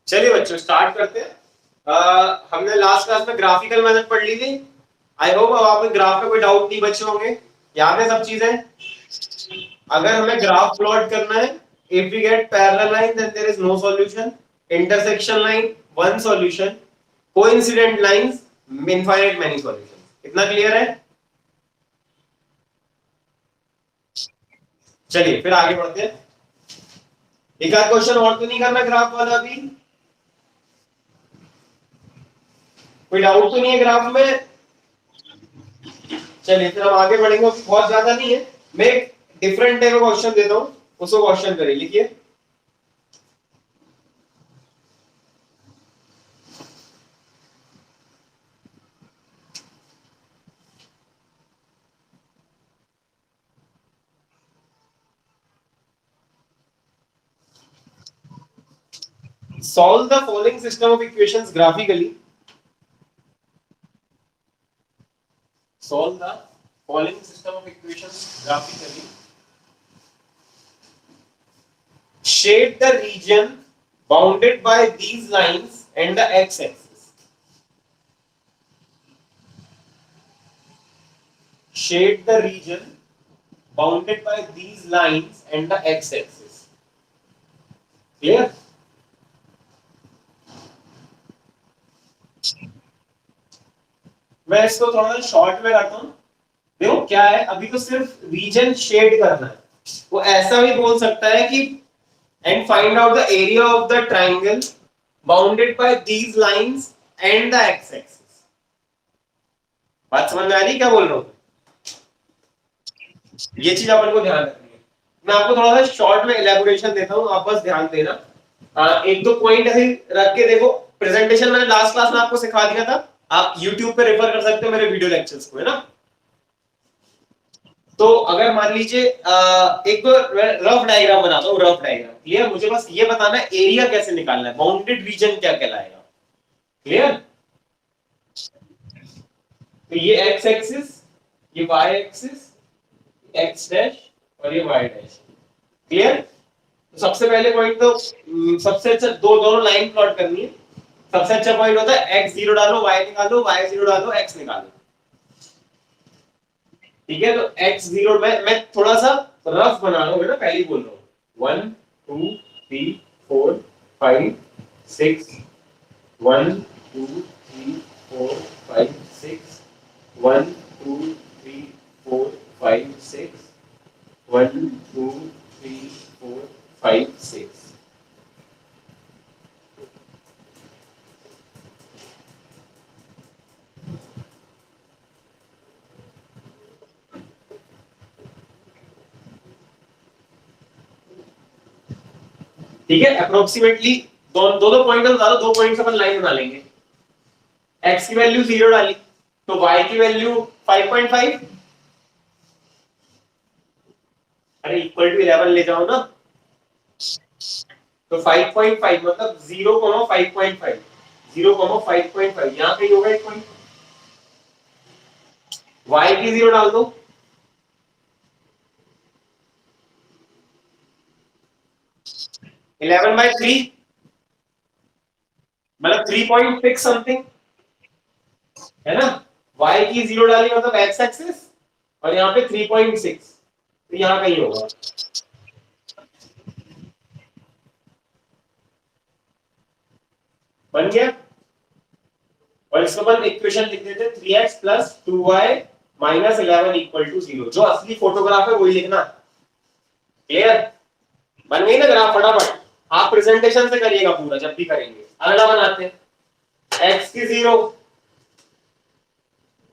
चलिए बच्चों स्टार्ट करते हैं। हमने लास्ट क्लास में ग्राफिकल मेथड पढ़ ली थी। आई होप अब आपके ग्राफ में कोई डाउट नहीं बचे होंगे। याद है सब चीजें। अगर हमें ग्राफ प्लॉट करना है, if we get parallel line then there is no solution, intersection line one solution, coincident lines infinite many solution. इतना क्लियर है? चलिए फिर आगे बढ़ते हैं। एक आध क्वेश्चन और तो नहीं करना ग्राफ वाला अभी? कोई डाउट तो नहीं है ग्राफ में? चलिए फिर हम आगे बढ़ेंगे। बहुत ज्यादा नहीं है। मैं एक डिफरेंट टाइप का क्वेश्चन देता हूं, उसको क्वेश्चन करिए। लिखिए solve the following system of equations graphically. Solve the following system of equations graphically. Shade the region bounded by these lines and the x-axis. Shade the region bounded by these lines and the x-axis. Clear? मैं इसको थोड़ा short में करता हूं। देखो क्या है, अभी तो सिर्फ रीजन शेड करना है। वो ऐसा भी बोल सकता है कि and find out the area of the triangle bounded by these lines and the x-axis. बात समझ में आ रही क्या बोल रहा हूं? ये चीज अपन को ध्यान रखनी है। मैं आपको थोड़ा सा शॉर्ट में इलेबोरेशन देता हूं, आप बस ध्यान देना। एक दो पॉइंट ऐसे रख के देखो। प्रेजेंटेशन मैंने लास्ट क्लास में आपको सिखा दिया था, आप YouTube पे रेफर कर सकते हो मेरे वीडियो लेक्चर्स को, है ना। तो अगर मान लीजिए एक तो रफ डायग्राम बनाता हूं, रफ डायग्राम। क्लियर? मुझे बस ये बताना है एरिया कैसे निकालना है, बाउंडेड रीजन क्या कहलाएगा। क्लियर? तो ये एक्स एक्सिस, ये वाई एक्सिस, एक्स डैश और ये वाई डैश। क्लियर? तो सबसे पहले पॉइंट तो सबसे अच्छा दोनों लाइन प्लॉट करनी है। सबसे अच्छा पॉइंट होता है एक्स जीरो डालो, वाई निकालो, वाई जीरो डालो, एक्स निकालो। ठीक है? तो एक्स जीरो मैं थोड़ा सा रफ बना रहा हूं, है ना, पहले ही बोल रहा हूं। 1 2 3 4 5 6 1 2 3 4 5 6 1 2 3 4 5 6 1 2 3 4 5 6। ठीक है? अप्रोक्सीमेटली दो पॉइंट बता दो, दो पॉइंट अपन लाइन बना लेंगे। एक्स की वैल्यू 0 डाली तो वाई की वैल्यू 5.5। अरे इक्वल टू 11 ले जाओ ना। तो 5.5 मतलब 0,5.5, 0,5.5 यहां कहीं होगा एक पॉइंट। वाई की 0 डाल दो, इलेवन बाई थ्री मतलब 3.6 समथिंग, है ना। y की 0 डाली मतलब x एक्सिस और यहाँ पे 3.6, तो यहाँ कहीं होगा। बन गया? और इसको अपन इक्वेशन लिख देते 3x plus 2y minus 11 equal to 0। जो असली फोटोग्राफ है वही लिखना। क्लियर? बन गई ना ग्राफ? फटाफट आप प्रेजेंटेशन से करिएगा पूरा जब भी करेंगे। अगला बनाते हैं। x की 0,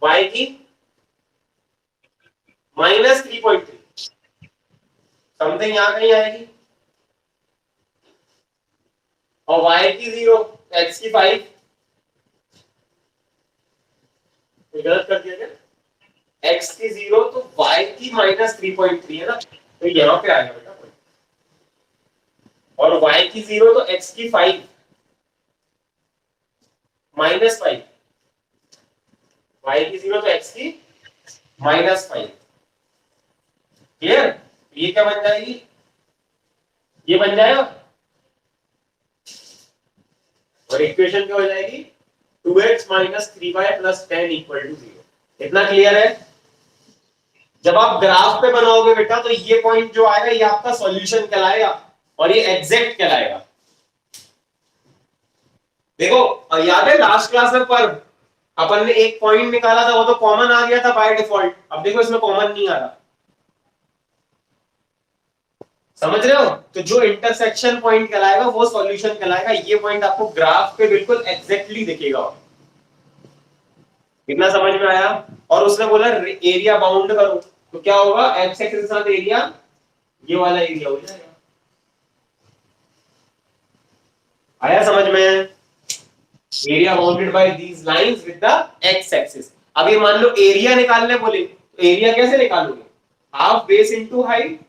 y की माइनस 3.3 समथिंग यहाँ कहीं आएगी, और y की 0, x की 5, गलत कर दिया क्या? x की 0 तो y की माइनस 3.3 है ना, तो यहाँ पे आएगा बेटा। और y की 0 तो x की 5 माइनस 5, y की 0 तो x की माइनस 5। क्लियर? ये क्या बन जाएगी? ये बन जाएगा और इक्वेशन क्या हो जाएगी 2x minus 3y plus 10 equal to 0। इतना क्लियर है? जब आप ग्राफ पे बनाओगे बेटा तो ये पॉइंट जो आएगा ये आपका सॉल्यूशन कहलाएगा और ये एग्जैक्ट कहलाएगा। देखो याद है लास्ट क्लास में पर अपन ने एक पॉइंट निकाला था, वो तो कॉमन आ गया था बाय डिफॉल्ट। अब देखो इसमें कॉमन नहीं आ रहा, समझ रहे हो? तो जो इंटरसेक्शन पॉइंट कहलाएगा वो सॉल्यूशन कहलाएगा। ये पॉइंट आपको ग्राफ पे बिल्कुल एग्जैक्टली दिखेगा। कितना समझ में आया? और उसने बोला एरिया बाउंड करो, तो क्या होगा एक्स एक्सिस के साथ एरिया ये वाला एरिया हो जाएगा। आया समझ में? Area bounded by these lines with the x axis. अब ये मान लो एरिया निकालने बोले, तो एरिया कैसे निकालोगे? Half base into height.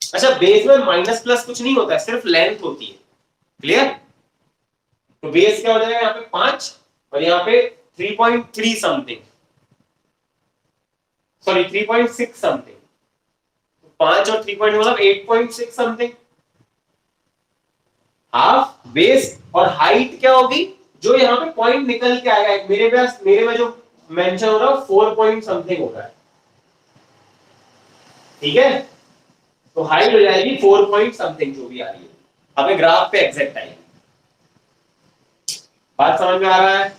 अच्छा बेस में माइनस प्लस कुछ नहीं होता है, सिर्फ लेंथ होती है। क्लियर? तो बेस क्या हो जाएगा यहाँ पे 5 और यहाँ पे 3.3 समथिंग, सॉरी 3.6 समथिंग। 5 और 3 मतलब 8.6 समथिंग। हाफ बेस और हाइट क्या होगी जो यहाँ पे पॉइंट निकल के आएगा। मेरे में जो मेंशन हो रहा है 4 पॉइंट समथिंग हो रहा है, ठीक है? तो हाइट हो जाएगी 4 पॉइंट समथिंग जो भी आ रही है, हमें ग्राफ पे एग्जैक्ट आएगी। बात समझ में आ रहा है?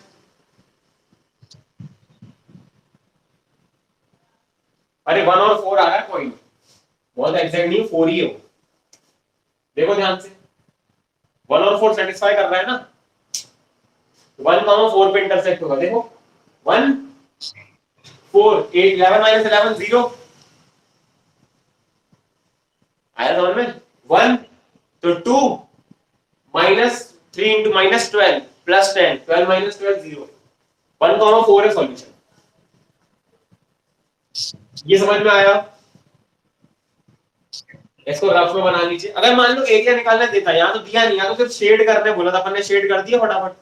अरे 1 और 4 आ रहा है पॉइंट, बहुत एग्जैक्ट नहीं, 4 ही हो। देखो ध्यान से 1 और 4 सेटिस्फाई कर रहा है ना, 1, 4 पे इंटरसेक्ट होगा। देखो 1 4 8 11 माइनस 11 0 आया समझ में? 1 तो 2 minus 3 into minus 12 plus 10 12 minus 12 0 1, 4 है सॉल्यूशन। ये समझ में आया? इसको रफ में बना लीजिए। अगर मान लो एरिया निकालना देता, यहाँ तो दिया नहीं, यहाँ तो सिर्फ शेड करने बोला था, अपन ने शेड कर दिया फटाफट।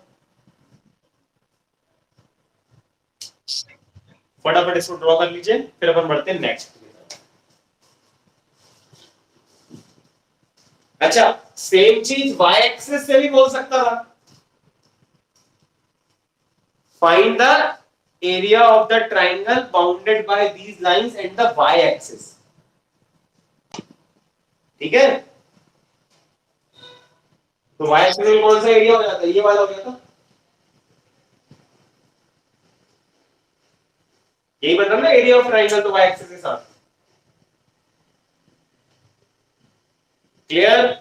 फटाफट इसको ड्रॉ कर लीजिए, फिर अपन बढ़ते हैं नेक्स्ट। अच्छा सेम चीज y एक्सिस से भी बोल सकता था। Find the area of the triangle bounded by these lines and the y axis. ठीक है? तो y एक्सिस में कौन सा एरिया हो जाता है? ये वाला हो जाता, यही बन रहा है ना एरिया ऑफ ट्राइंगल, तो y एक्सिस के साथ। Clear?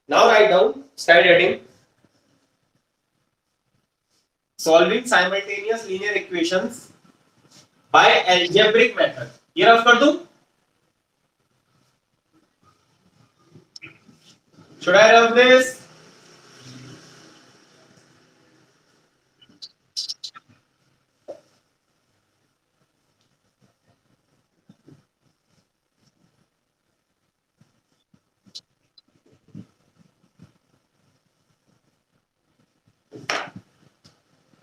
Now write down, start writing. Solving simultaneous linear equations by algebraic method. ये रफ कर दूं? Should I run this?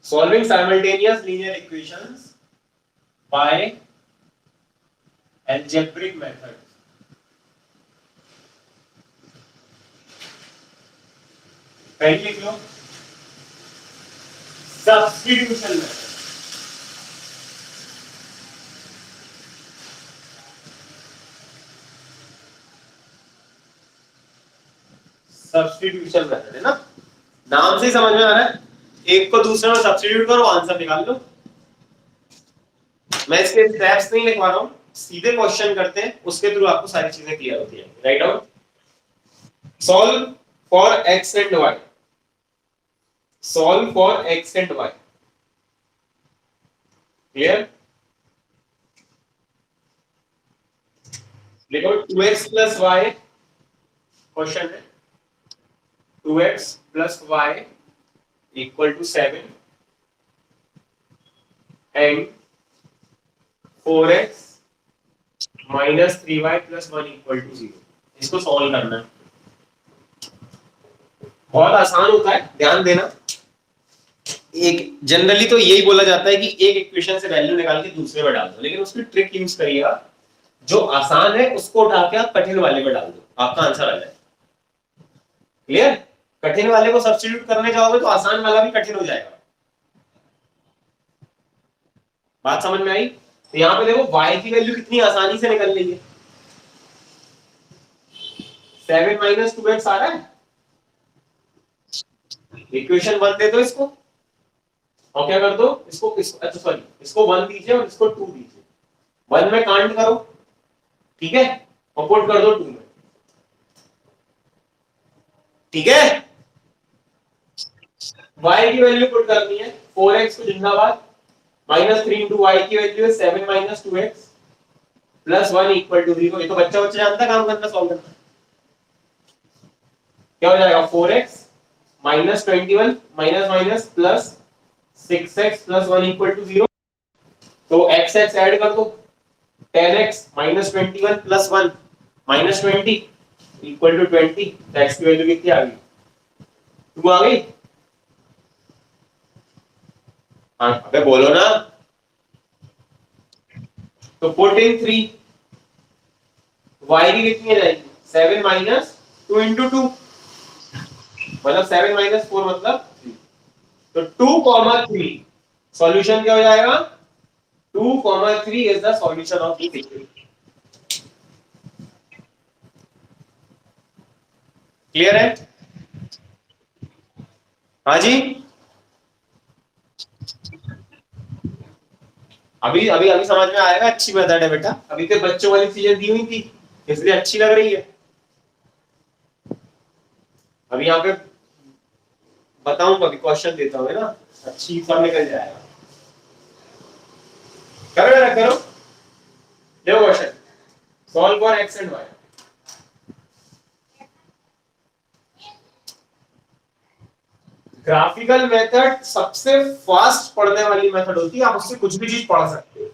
Solving simultaneous linear equations by algebraic method. पहले लिख लो सब्स्टिट्यूशन मेथड। सब्स्टिट्यूशन मेथड है ना, नाम से ही समझ में आ रहा है। एक को दूसरे में सब्स्टिट्यूट करो, आंसर निकाल लो। मैं इसके स्टेप्स नहीं लिखवा रहा हूं, सीधे क्वेश्चन करते हैं, उसके थ्रू आपको सारी चीजें क्लियर होती है। Write down, solve for x and y. Solve for x and y. Clear? देखो 2x प्लस वाई क्वेश्चन है, 2x plus y equal to 7 and 4x minus 3y plus 1 equal to 0। इसको solve करना है। बहुत आसान होता है, ध्यान देना। एक जनरली तो यही बोला जाता है कि एक इक्वेशन से वैल्यू निकाल के दूसरे में डाल दो, लेकिन उसकी ट्रिक यूज करिएगा, जो आसान है उसको उठा के आप कठिन वाले में डाल दो, आपका आंसर आ जाए। क्लियर? कठिन वाले को सब्स्टिट्यूट करने जाओगे तो आसान वाला भी कठिन हो जाएगा। बात समझ में आई? तो यहाँ पे देखो y की वैल्यू कितनी आसानी से निकल रही है, 7 माइनस 2x आ रहा है। इक्वेशन 1 दे दो इसको, और क्या कर दो इसको, अच्छा सॉरी, इसको 1 दीजिए और इसको 2 दीजिए। 1 में काउंट करो, ठीक है, और पुट कर दो 2 में, ठीक है। y की वैल्यू पुट करनी है, 4x को जिंदाबाद, माइनस 3 इंटू वाई की वैल्यू है 7 minus 2x plus 1 equal to 0। ये तो बच्चा बच्चा जानता है काम करना, सॉल्व करना। क्या हो जाएगा 4x minus 21 minus minus plus 6x plus 1 equal to 0। तो x x ऐड कर दो, 10x minus 21 plus 1 minus 20 equal to 20। तो x की वैल्यू कितनी आ गई? 2 आ गई। हाँ अबे बोलो ना। तो पुट इन 3, y की कितनी आ जाएगी 7 माइनस 2 इंटू 2, मतलब 7 माइनस 4 मतलब 3। तो 2 कॉमा 3 सॉल्यूशन क्या हो जाएगा? 2 comma 3 is the solution of this equation. Clear है? हाँ जी। अभी अभी अभी समझ में आएगा, अच्छी मेथड है बेटा, अभी तो बच्चों वाली चीजें दी हुई थी इसलिए अच्छी लग रही है। अभी यहाँ पे बताऊंगा, अभी क्वेश्चन देता हूँ ना, अच्छी सब निकल जाएगा। करो ना करो, देखो question, solve for x and y. Graphical method सबसे फास्ट पढ़ने वाली मेथड होती है, आप उससे कुछ भी चीज पढ़ सकते हो।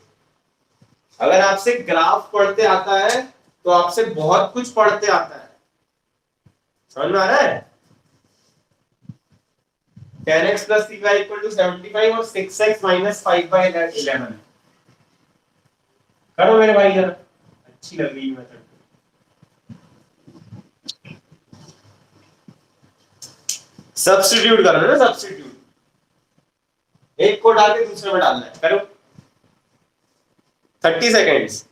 अगर आपसे ग्राफ पढ़ते आता है तो आपसे बहुत कुछ पढ़ते आता है। समझ में आ रहा है? 10x plus 3y equal to 75 और 6x minus 5 by 11। करो मेरे भाई जरा, अच्छी लग रही है मेथड। सब्स्टिट्यूट करो ना, सब्स्टिट्यूट, एक को डाल के दूसरे में डालना है। करो 30 सेकेंड्स।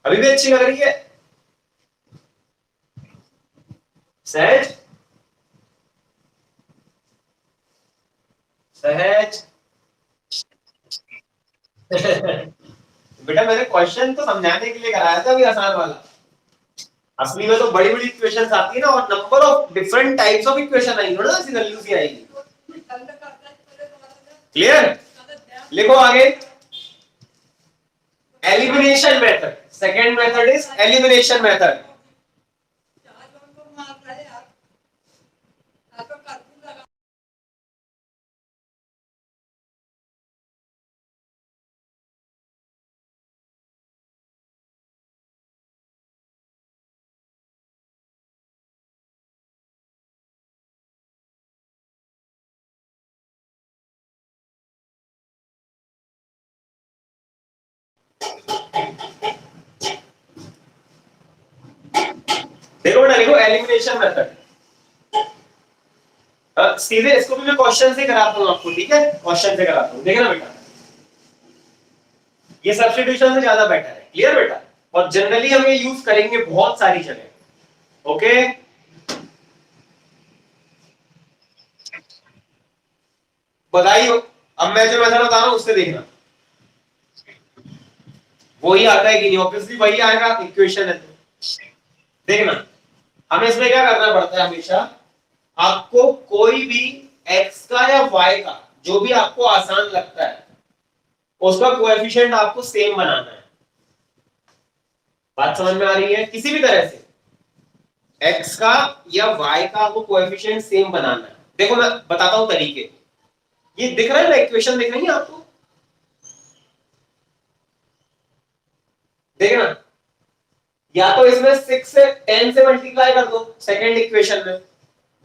अभी भी अच्छी लग रही है सहज? सहज बेटा मैंने क्वेश्चन तो समझाने के लिए कराया था अभी, आसान वाला। असली में तो बड़ी बड़ी इक्वेशंस आती है ना, और number of different types of equation आएंगे ना, ऐसी वैल्यू सी आएगी। क्लियर? लिखो आगे, elimination method. Second method is elimination method. देखो बेटा, लिखो एलिमिनेशन मेथड। सीधे इसको भी मैं क्वेश्चन से कराता हूँ आपको, ठीक है, क्वेश्चन से कराता हूँ, देखना बेटा, ये सब्स्टिट्यूशन से ज्यादा बेटर है। क्लियर बेटा? और जनरली हम ये यूज करेंगे बहुत सारी जगह। ओके, बधाई हो। अब मैं जो मेथड बता रहा हूं उससे देखना वही आता है कि नहीं, ऑब्वियसली वही आएगा, इक्वेशन है तो। देखना, हमें इसमें क्या करना पड़ता है हमेशा, आपको कोई भी x का या y का जो भी आपको आसान लगता है उसका कोएफिशिएंट आपको सेम बनाना है। बात समझ में आ रही है? किसी भी तरह से x का या y का आपको कोएफिशिएंट सेम बनाना है। देखो मैं बताता हूं तरीके, ये दिख रहा है ना, इक्वेशन दिख रही है आपको? देखना, या तो इसमें 6 से 10 से मल्टीप्लाई कर दो सेकंड इक्वेशन में।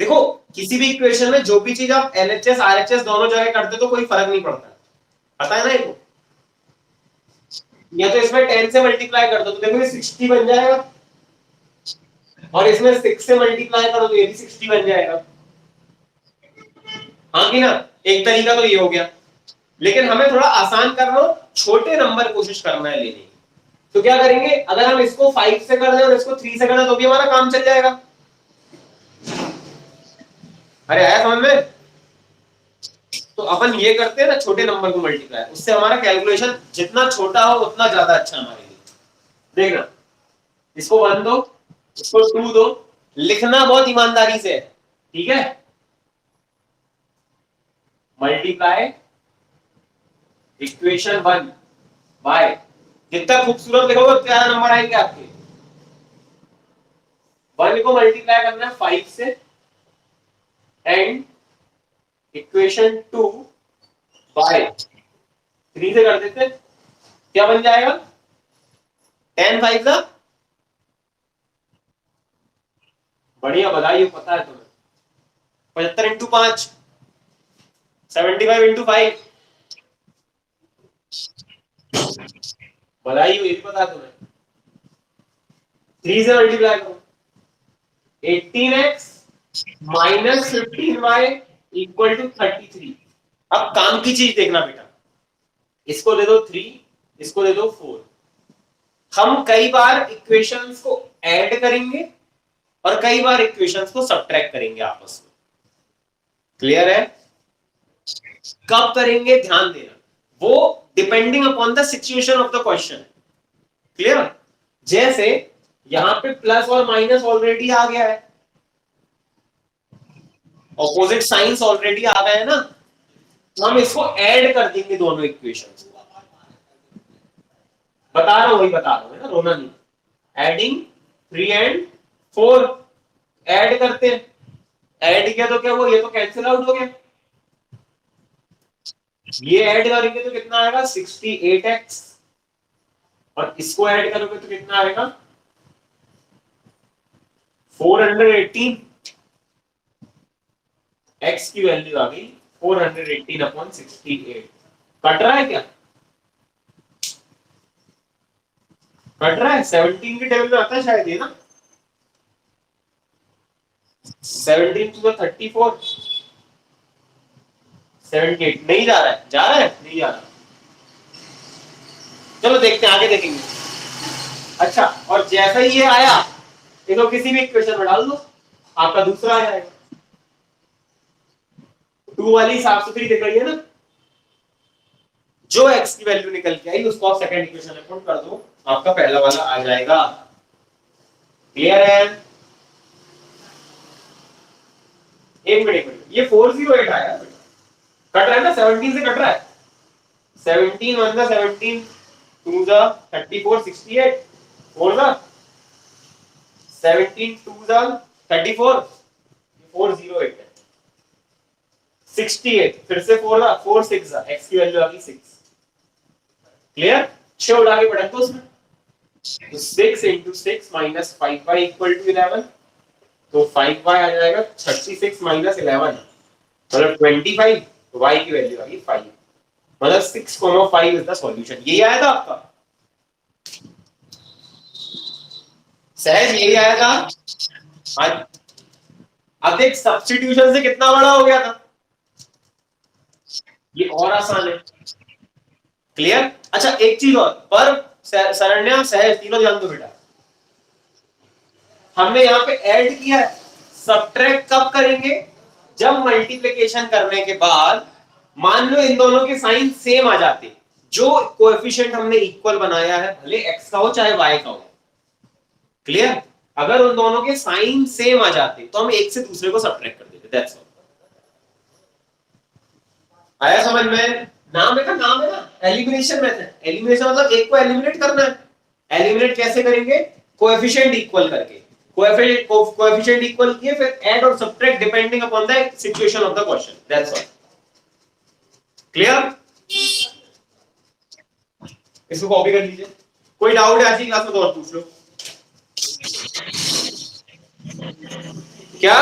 देखो किसी भी इक्वेशन में जो भी चीज आप एलएचएस आरएचएस दोनों जगह करते तो कोई फर्क नहीं पड़ता, पता है ना ये तो। या तो इसमें 10 से मल्टीप्लाई कर दो तो देखो ये 60 बन जाएगा, और इसमें 6 से मल्टीप्लाई करो तो ये भी 60 बन जाएगा। हाँ कि ना? एक तरीका तो ये हो गया, लेकिन हमें थोड़ा आसान करना, छोटे नंबर कोशिश करना है लेने की। तो क्या करेंगे, अगर हम इसको 5 से कर दें और इसको 3 से कर दें तो भी हमारा काम चल जाएगा। अरे आया समझ में? तो अपन ये करते हैं ना, छोटे नंबर को मल्टीप्लाई, उससे हमारा कैलकुलेशन जितना छोटा हो उतना ज्यादा अच्छा हमारे लिए। देखना, इसको 1 दो, इसको 2 दो, लिखना बहुत ईमानदारी से है, ठीक है? मल्टीप्लाई इक्वेशन 1 बाय, जितना खूबसूरत लिखोगे उतना ज्यादा नंबर आएंगे आपके। 1 को मल्टीप्लाई करना है 5 से, एंड इक्वेशन 2 बाय 3 से कर देते, क्या बन जाएगा? 10 5 का, बढ़िया, बधाई हो, पता है तुम्हें। 75 इंटू 5, 75 इंटू 5, बधाई हो, ये भी पता है तुम्हें। 3 से मल्टीप्लाई करो, 18x minus 15y equal to 33। अब काम की चीज देखना बेटा, इसको दे दो 3, इसको दे दो 4। हम कई बार इक्वेशंस को ऐड करेंगे और कई बार इक्वेशंस को सब्ट्रैक्ट करेंगे आपस में। क्लियर है? कब करेंगे ध्यान देना, वो depending upon the situation of the question. Clear? जैसे यहां पे प्लस और माइनस ऑलरेडी आ गया है, ऑपोजिट साइंस ऑलरेडी आ गए हैं ना, तो हम इसको ऐड कर देंगे दोनों इक्वेशंस को। बता रहा हूं, वही बता रहा हूं, है ना, रोना नहीं। एडिंग 3 एंड 4, ऐड करते हैं, ऐड किया तो क्या हुआ, ये तो कैंसिल आउट हो गया, ये ऐड करेंगे तो कितना आएगा 68x, और इसको ऐड करोगे तो कितना आएगा 418। x की वैल्यू आ गई 418 अपॉन 68। कट रहा है क्या? कट रहा है? 17 की टेबल में आता है शायद ये ना, 17 टू 34, 78 नहीं जा रहा है, जा रहा है, नहीं जा रहा। चलो देखते हैं, आगे देखेंगे। अच्छा, और जैसा ही ये आया, देखो किसी भी इक्वेशन में डाल दो, आपका दूसरा आ जाएगा। 2 वाली साफ सुथरी दिख रही है ना, जो x की वैल्यू निकल के आई उसको आप सेकंड इक्वेशन में पुट कर दो, आपका पहला वाला आ जाएगा। क्लियर है? एक मिनट, ये 408 आया, कट रहा है ना, 17 से कट रहा है। 17 1 जा 17, 2 जा 34, 68, 4 जा 17, 2 जा 34, 408 है, 68, फिर से 4 जा 4 6 जा, x की वैल्यू आ गई 6। क्लियर? 6 उड़ा के पढ़ा तो उसमें, तो 6 into 6 minus 5y equal to 11, तो 5y आ जाएगा 36 minus 11 मतलब 25, y की वैल्यू आ गई 5, मतलब 6,5 इज द सॉल्यूशन। यही आया था आपका सहज, यही आया था आज। अब देख सब्स्टिट्यूशन से कितना बड़ा हो गया था, ये और आसान है। क्लियर? अच्छा एक चीज और, पर शरण्या सहज तीनों ध्यान दो बेटा, हमने यहाँ पे ऐड किया है, सब्ट्रैक्ट कब करेंगे, जब मल्टीप्लिकेशन करने के बाद मान लो इन दोनों के साइन सेम आ जाते, जो कोएफिशिएंट हमने इक्वल बनाया है भले x का हो चाहे y का हो। क्लियर? अगर उन दोनों के साइन सेम आ जाते तो हम एक से दूसरे को सब्ट्रैक्ट कर देते, दैट्स ऑल। आया समझ में? नाम है का नाम है ना एलिमिनेशन मेथड, एलिमिनेशन मतलब एक को एलिमिनेट करना है। एलिमिनेट कैसे करेंगे, कोएफिशिएंट इक्वल करके, कोएफिशिएंट इक्वल किए फिर ऐड और subtract depending upon the situation of the question, that's all. Clear? इसको कॉपी कर लीजिए, कोई डाउट है आज की क्लास में तो और पूछ लो। क्या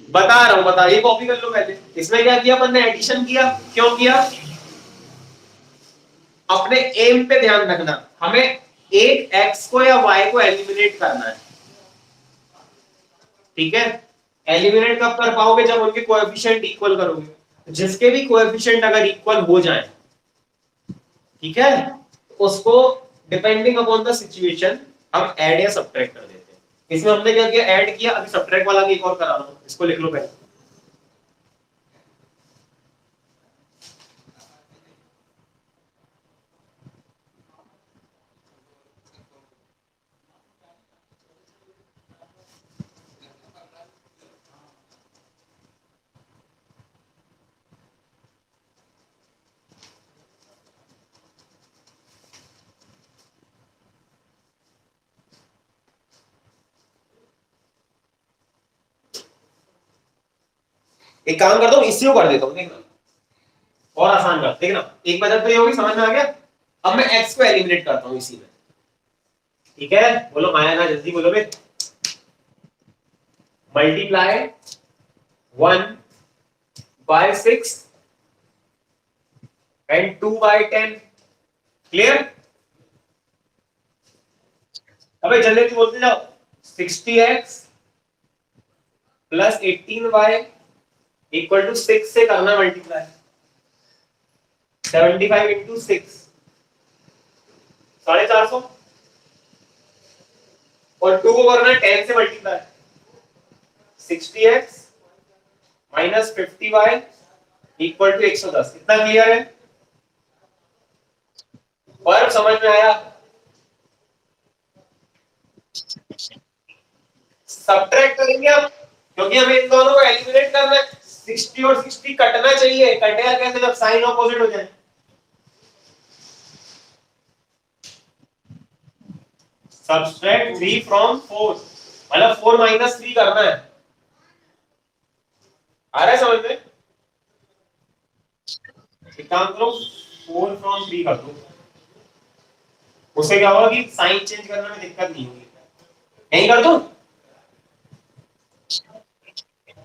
बता रहा हूं, बता, ये कॉपी कर लो पहले। इसमें क्या किया अपन ने, एडिशन किया, क्यों किया, अपने एम पे ध्यान रखना, हमें एक एक्स को या वाई को एलिमिनेट करना है, ठीक है। एलिमिनेट कब कर पाओगे, जब उनके कोएफिशिएंट इक्वल करोगे, जिसके भी कोएफिशिएंट अगर इक्वल हो जाए, ठीक है, उसको डिपेंडिंग अपॉन द सिचुएशन हम ऐड या सब्ट्रैक्ट कर देते हैं। इसमें हमने क्या किया, ऐड किया, अभी सब्ट्रैक्ट वाला भी एक और करा रहा हूं, इसको लिख लो पहले। एक काम करता हूं, इसी को कर देता हूं, देखना और आसान कर, देखना एक वजह तो ये होगी, समझ में आ गया। अब मैं एक्स को एलिमिनेट करता हूं इसी में, ठीक है, बोलो आया ना, जल्दी बोलो बे। Multiply 1/6 and 2/10, clear? अबे जल्दी बोलते जाओ, 60x plus 18y equal to 6 से करना मल्टीप्लाई, 75 इंटू 6 450, और 2 को करना 10 से multiply, 60x minus 50y equal to 110। कितना क्लियर है? और समझ में आया? सब्ट्रैक्ट करेंगे अब, क्योंकि हमें इन दोनों को एलिमिनेट करना है। 60 और 60 कटना चाहिए, कटेगा कैसे, जब साइन ऑपोजिट हो जाए। सब्ट्रैक्ट 3 फ्रॉम 4, मतलब 4 माइनस 3 करना है। आ रहा है समझ में? एक काम करो, 4 फ्रॉम 3 कर दो, उससे क्या होगा कि साइन चेंज करने में दिक्कत नहीं होगी। यही कर दो,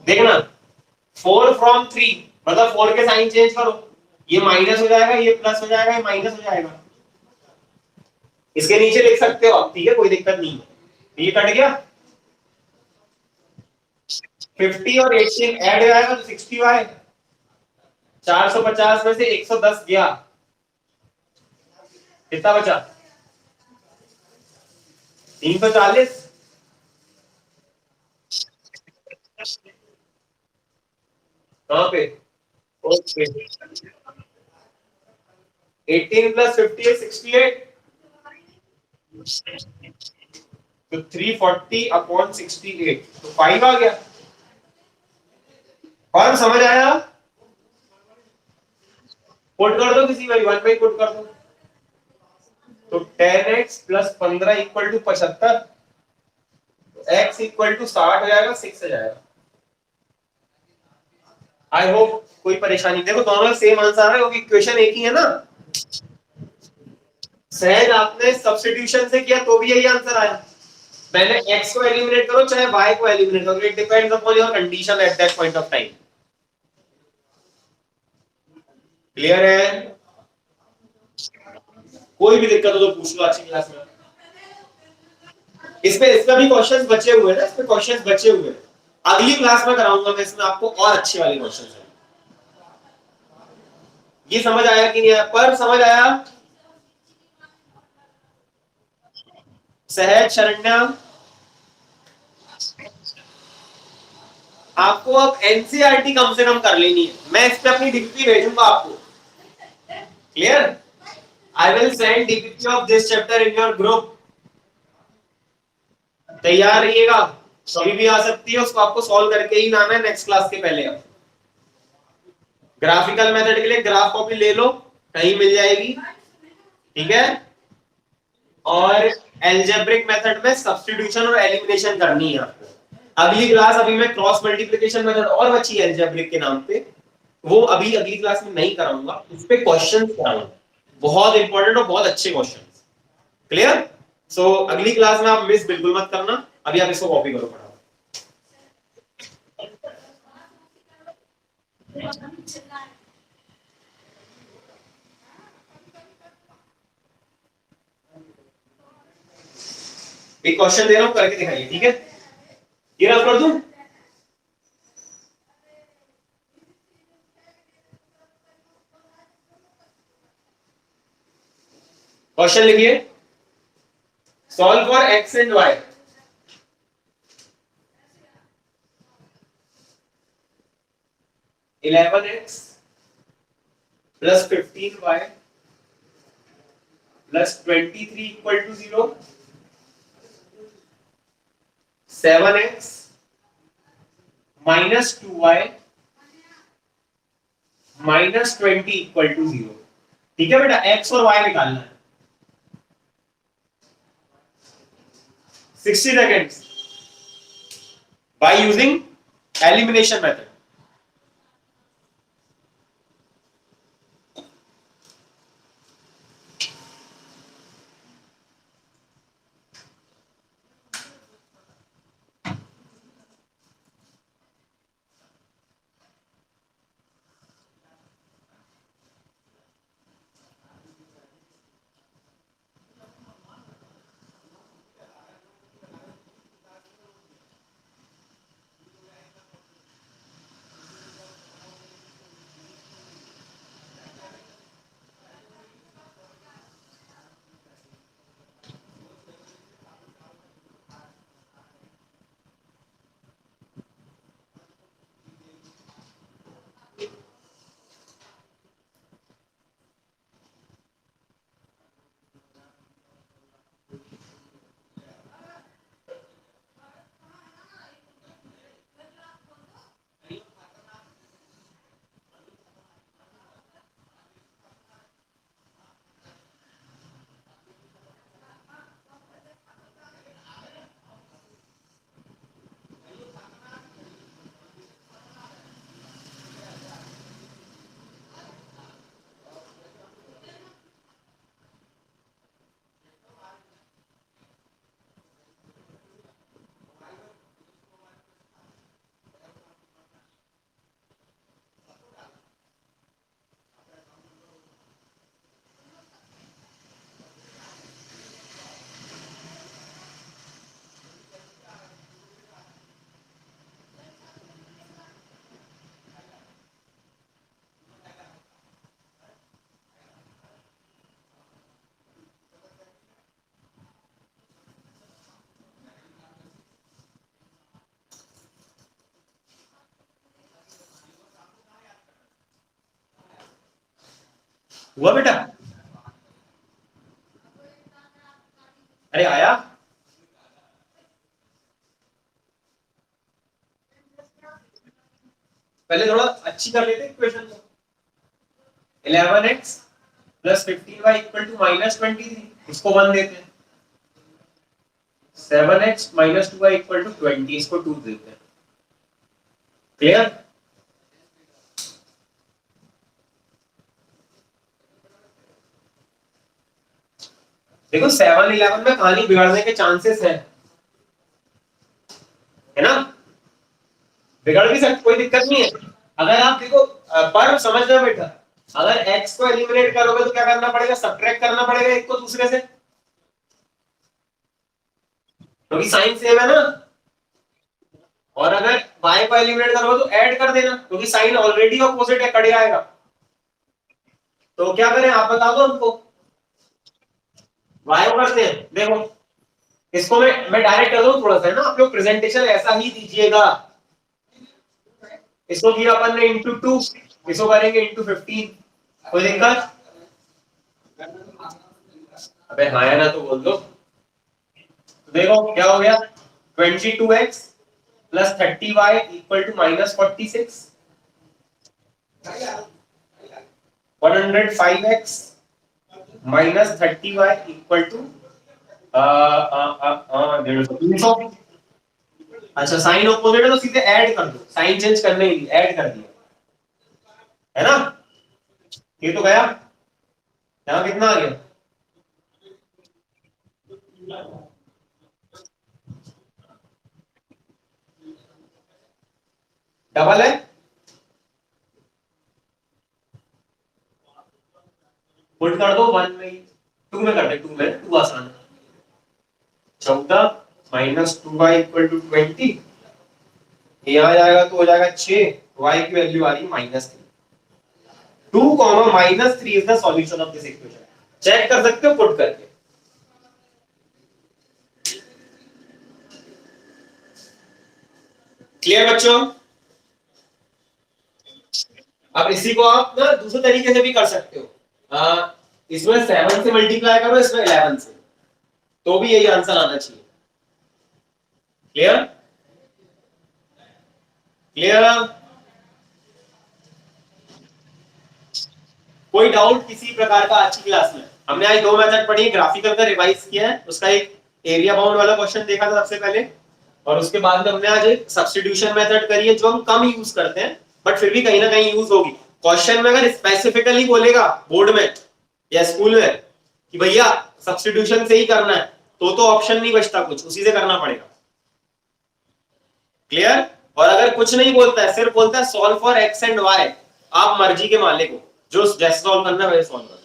देखना 4 फ्रॉम 3 मतलब 4 के साइन चेंज करो, ये माइनस हो जाएगा, ये प्लस हो जाएगा, ये माइनस हो जाएगा। इसके नीचे लिख सकते हो आप, ठीक है, कोई दिक्कत नहीं है। ये कट गया, 50 और 18 ऐड हो जाएगा तो 60y, 450 में से 110 गया, कितना बचा, 340। कहां पे, ओके, 18 प्लस 50 है 68, तो 340 अपॉन 68, तो 5 आ गया। और समझ आया? पुट कर दो किसी में, 1 बाई पुट कर दो, तो 10x plus 15 equal to 75, x equal to 60 हो जाएगा, 6 हो जाएगा। आई होप कोई परेशानी, देखो दोनों सेम आंसर आ रहा है क्योंकि इक्वेशन एक ही है ना। सहज आपने सब्स्टिट्यूशन से किया तो भी यही आंसर आया। मैंने x को एलिमिनेट करो चाहे y को एलिमिनेट करो, it depends upon your condition at that point of time. Clear है? कोई भी दिक्कत हो तो पूछ लो आज की क्लास में। इसमें भी क्वेश्चंस बचे हुए हैं ना, इसमें क्वेश्चंस बचे हुए हैं। अगली क्लास में कराऊंगा मैं इसमें आपको और अच्छे वाले क्वेश्चंस है। ये समझ आया कि नहीं आया? पर समझ आया? सहज, शरण्या, आपको अब एनसीईआरटी कम से कम कर लेनी है। मैं इस पे अपनी डीपीपी भेजूंगा आपको। Clear? I will send DPP of this chapter in your group. तैयार रहिएगा, कभी भी आ सकती है, उसको आपको सॉल्व करके ही लाना है नेक्स्ट क्लास के पहले। अब ग्राफिकल मेथड के लिए ग्राफ कॉपी ले लो, कहीं मिल जाएगी, ठीक है? और एल्जेब्रिक मेथड में सब्स्टिट्यूशन और एलिमिनेशन करनी है आपको। अगली क्लास, अभी मैं क्रॉस मल्टीप्लिकेशन मेथड और बची है एल्जेब्रिक के नाम पे, वो अभी अगली क्लास में नहीं कराऊंगा, उस पे क्वेश्चंस कराऊंगा, बहुत इंपॉर्टेंट और बहुत अच्छे क्वेश्चंस। क्लियर? सो अगली क्लास में आप मिस बिल्कुल मत करना। अभी आप इसको कॉपी करो फटाफट। एक क्वेश्चन दे रहा हूं, करके दिखाइए, ठीक है? ये रफ कर दूं? क्वेश्चन लिखिए, solve for x and y. Eleven x plus 15y plus 23 equal to 0, 7x minus 2y minus 20 equal to 0। ठीक है बेटा, x और y निकालना है। 60 seconds by using elimination method. हुआ बेटा? अरे आया? पहले थोड़ा अच्छी कर लेते इक्वेशन को। 11x plus 15y equal to minus 23, इसको 1 देते हैं। 7x minus 2y equal to 20, इसको 2 देते हैं। क्लियर? देखो 7 11 में कहानी बिगड़ने के चांसेस है ना? बिगड़ भी सकती, कोई दिक्कत नहीं है। अगर आप देखो, पर समझना बेटा, अगर x को एलिमिनेट करोगे तो क्या करना पड़ेगा? सब्ट्रैक्ट करना पड़ेगा एक को दूसरे से। क्योंकि साइन सेम है ना। और अगर y को एलिमिनेट करोगे तो ऐड कर देना, क्योंकि साइन ऑलरेडी ऑपोजिट है, कट जाएगा। तो क्या करें आप बता दो हमको। y को करते हैं, देखो इसको मैं डायरेक्ट कर दूं थोड़ा सा, है ना, आप लोग प्रेजेंटेशन ऐसा ही दीजिएगा। इसको किया अपन ने इंटू 2, इसको करेंगे इंटू 15। कोई दिक्कत? अबे हाँ है ना तो बोल दो। तो देखो क्या हो गया, 22x plus 30y equal to minus 46, 105x minus 30y equal to 300। अच्छा साइन ऑपोजिट है तो सीधे ऐड कर दो, साइन चेंज करने ही ऐड कर दिया, है ना। ये तो गया, यहाँ कितना आ गया, डबल है, पुट कर दो 1 में, 2 में कर दे, 2 में, 2 आसान है। 14 माइनस 2y इक्वल टू 20, ये आ जाएगा तो हो जाएगा 6, y की वैल्यू आ रही है -3। 2 minus 3 is the solution of this equation. Check कर सकते हो पुट करके। क्लियर बच्चों? अब इसी को आप ना दूसरे तरीके से भी कर सकते हो, इसमें 7 से मल्टीप्लाई करो, इसमें 11 से, तो भी यही आंसर आना चाहिए। क्लियर? क्लियर? कोई डाउट किसी प्रकार का आज की क्लास में? हमने आज 2 मेथड पढ़ी, ग्राफिकल का रिवाइज किया है, उसका एक एरिया बाउंड वाला क्वेश्चन देखा था सबसे पहले, और उसके बाद में हमने आज एक सब्स्टिट्यूशन मेथड करी है जो हम कम यूज करते हैं, बट फिर भी कहीं ना कहीं यूज होगी। क्वेश्चन में अगर स्पेसिफिकली बोलेगा बोर्ड में या स्कूल में कि भैया सब्स्टिट्यूशन से ही करना है, तो ऑप्शन नहीं बचता, कुछ उसी से करना पड़ेगा। क्लियर? और अगर कुछ नहीं बोलता है, सिर्फ बोलता है solve for x and y, आप मर्जी के मालिक हो, जो जैसे सॉल्व करना है वैसे सॉल्व करना।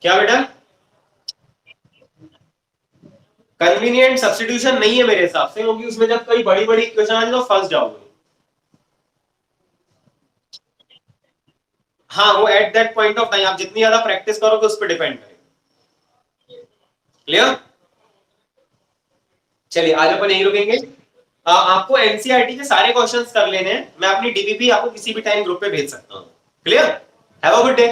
क्या बेटा? कन्वीनियंट सब्स्टिट्यूशन नहीं है मेरे हिसाब से, क्योंकि उसमें जब कोई बड़ी बड़ी इक्वेशन आ जाए तो फंस जाओगे। हाँ वो at that point of time आप जितनी ज्यादा प्रैक्टिस करोगे उस पर डिपेंड करेगा। क्लियर? चलिए आज अपन यही रुकेंगे। आपको एनसीईआरटी के सारे क्वेश्चंस कर लेने हैं, मैं अपनी डीबीपी आपको किसी भी टाइम ग्रुप पे भेज सकता हूँ। Clear? Have a good day.